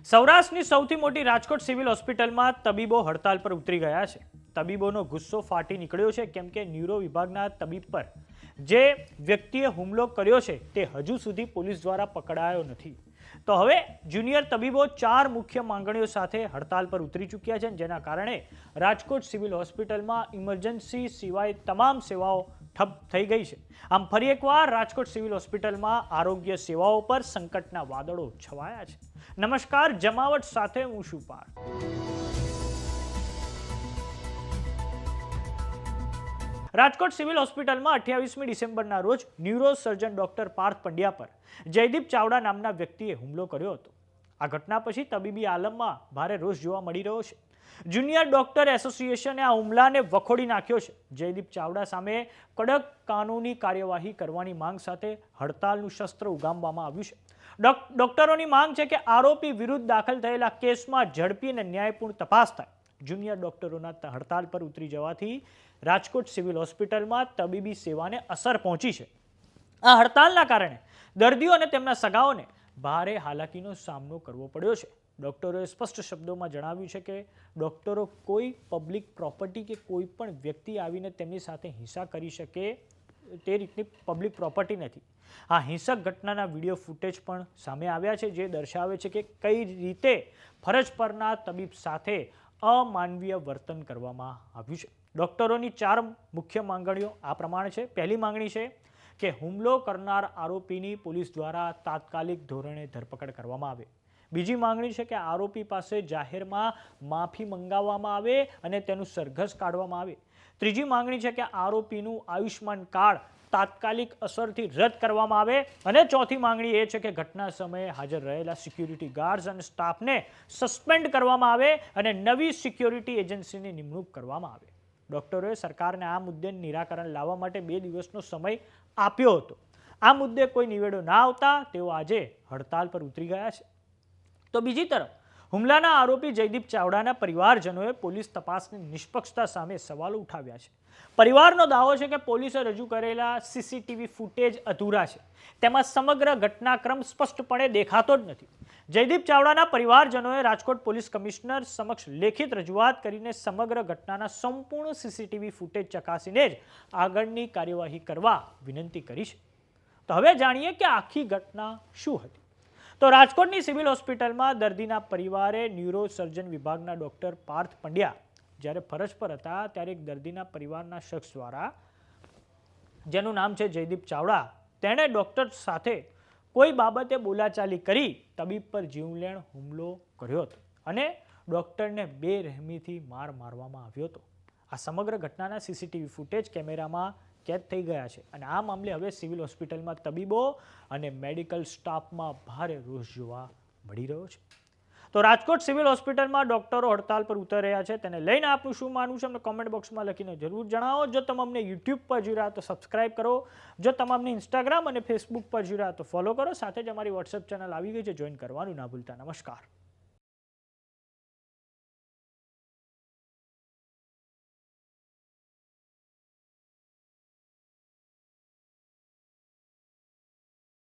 સૌરાષ્ટ્રની સૌથી મોટી રાજકોટ સિવિલ હોસ્પિટલમાં તબીબો હડતાલ પર ઉતરી ગયા છે. તબીબોનો ગુસ્સો ફાટી નીકળ્યો છે, કેમ કે ન્યુરો વિભાગના તબીબ પર જે વ્યક્તિએ હુમલો કર્યો છે તે હજુ સુધી પોલીસ દ્વારા પકડાયો નથી. તો હવે જુનિયર તબીબો 4 મુખ્ય માંગણીઓ સાથે હડતાલ પર ઉતરી ચૂક્યા છે, જેના કારણે રાજકોટ સિવિલ હોસ્પિટલમાં ઇમરજન્સી સિવાય તમામ સેવાઓ ઠપ થઈ ગઈ છે. આમ ફરી એકવાર રાજકોટ સિવિલ હોસ્પિટલમાં આરોગ્ય સેવાઓ પર સંકટના વાદળો છવાયા છે. નમસ્કાર, જમાવટ સાથે હું છું પાર્થ. રાજકોટ સિવિલ હોસ્પિટલમાં 28મી ડિસેમ્બરના રોજ neurosurgeon doctor Parth Pandya પર જયદીપ ચાવડા નામના વ્યક્તિએ હુમલો કર્યો હતો. આ ઘટના પછી તબીબી આલમમાં ભારે રોષ જોવા મળી રહ્યો છે. જુનિયર ડોક્ટર એસોસિએશને આ હુમલાને વખોડી નાખ્યો છે. જયદીપ ચાવડા સામે કડક કાનૂની કાર્યવાહી કરવાની માંગ સાથે હડતાલનું શસ્ત્ર ઉગામવામાં આવ્યું છે. ડોક્ટરોની માંગ છે કે આરોપી વિરુદ્ધ દાખલ થયેલા કેસમાં ઝડપી અને ન્યાયપૂર્ણ તપાસ થાય. જુનિયર ડોક્ટરોના હડતાલ પર ઉતરી જવાથી રાજકોટ સિવિલ હોસ્પિટલમાં તબીબી સેવાને અસર પહોંચી છે. આ હડતાલના કારણે દર્દીઓ અને તેમના સગાઓને ભારે હાલાકીનો સામનો કરવો પડ્યો છે. ડોક્ટરોએ સ્પષ્ટ શબ્દોમાં જણાવ્યું છે કે ડોક્ટરો કોઈ પબ્લિક પ્રોપર્ટી કે કોઈ પણ વ્યક્તિ આવીને તેમની સાથે હિંસા કરી શકે તે રીતની પબ્લિક પ્રોપર્ટી નથી. આ હિંસક ઘટનાના વિડીયો ફૂટેજ પણ સામે આવ્યા છે, જે દર્શાવે છે કે કઈ રીતે ફરજ પરના તબીબ સાથે અમાનવીય વર્તન કરવામાં આવ્યું છે. ડોક્ટરોની 4 મુખ્ય માંગણીઓ આ પ્રમાણે છે. પહેલી માંગણી છે કે હુમલો કરનાર આરોપીની પોલીસ દ્વારા તાત્કાલિક ધોરણે ધરપકડ કરવામાં આવે. બીજી માંગણી છે કે આરોપી પાસે જાહેરમાં માફી મંગાવવામાં આવે અને તેનું સરઘસ કાઢવામાં આવે. ત્રીજી માંગણી છે કે આરોપીનું આયુષ્માન કાર્ડ તાત્કાલિક અસરથી રદ કરવામાં આવે. અને ચોથી માંગણી એ છે કે ઘટના સમયે હાજર રહેલા સિક્યુરિટી ગાર્ડ્સ અને સ્ટાફને સસ્પેન્ડ કરવામાં આવે અને નવી સિક્યુરિટી એજન્સીની નિમણૂક કરવામાં આવે. ડોક્ટરોએ સરકારને આ મુદ્દે નિરાકરણ લાવવા માટે 2 દિવસનો સમય આપ્યો હતો. આ મુદ્દે કોઈ નિવેડો ના આવતા તેઓ આજે હડતાલ પર ઉતરી ગયા છે. તો બીજી તરફ હુમલાના આરોપી જયદીપ ચાવડાના પરિવારજનોએ પોલીસ તપાસની નિષ્પક્ષતા સામે સવાલો ઉઠાવ્યા છે. પરિવારનો દાવો છે કે પોલીસે રજૂ કરેલા સીસીટીવી ફૂટેજ અધૂરા છે. તેમાં સમગ્ર ઘટનાક્રમ સ્પષ્ટપણે દેખાતો જ નથી. જયદીપ ચાવડાના પરિવારજનોએ રાજકોટ પોલીસ કમિશનર સમક્ષ લેખિત રજૂઆત કરીને સમગ્ર ઘટનાના સંપૂર્ણ સીસીટીવી ફૂટેજ ચકાસીને જ આગળની કાર્યવાહી કરવા વિનંતી કરી છે. તો હવે જાણીએ કે આખી ઘટના શું હતી. તો રાજકોટની સિવિલ હોસ્પિટલમાં દર્દીના પરિવારે ન્યુરો સર્જન વિભાગના ડોક્ટર પાર્થ પંડ્યા જ્યારે ફરજ પર હતા ત્યારે એક દર્દીના પરિવારના શખ્સ દ્વારા, જેનું નામ છે જયદીપ ચાવડા, તેણે ડોક્ટર સાથે કોઈ બાબતે બોલાચાલી કરી તબીબ પર જીવલેણ હુમલો કર્યો હતો અને ડોક્ટરને બેરહેમીથી મારવામાં આવ્યો હતો. આ સમગ્ર ઘટનાના સીસીટીવી ફૂટેજ કેમેરામાં કેદ થઈ ગયા છે અને આ મામલે હવે સિવિલ હોસ્પિટલમાં તબીબો અને મેડિકલ સ્ટાફમાં ભારે રોષ જોવા મળી રહ્યો છે. તો રાજકોટ સિવિલ હોસ્પિટલમાં ડોક્ટરો હડતાલ પર ઉતરી રહ્યા છે, તેને લઈને આપનું શું માનવું છે અમને કોમેન્ટ બોક્સમાં લખીને જરૂર જણાવો. જો તમે અમને યુટ્યુબ પર જોઈ રહ્યા તો સબસ્ક્રાઇબ કરો. જો તમે અમને ઇન્સ્ટાગ્રામ અને ફેસબુક પર જોઈ રહ્યા તો ફોલો કરો. સાથે જ અમારી વોટ્સએપ ચેનલ આવી ગઈ છે, જોઈન કરવાનું ના ભૂલતા. નમસ્કાર.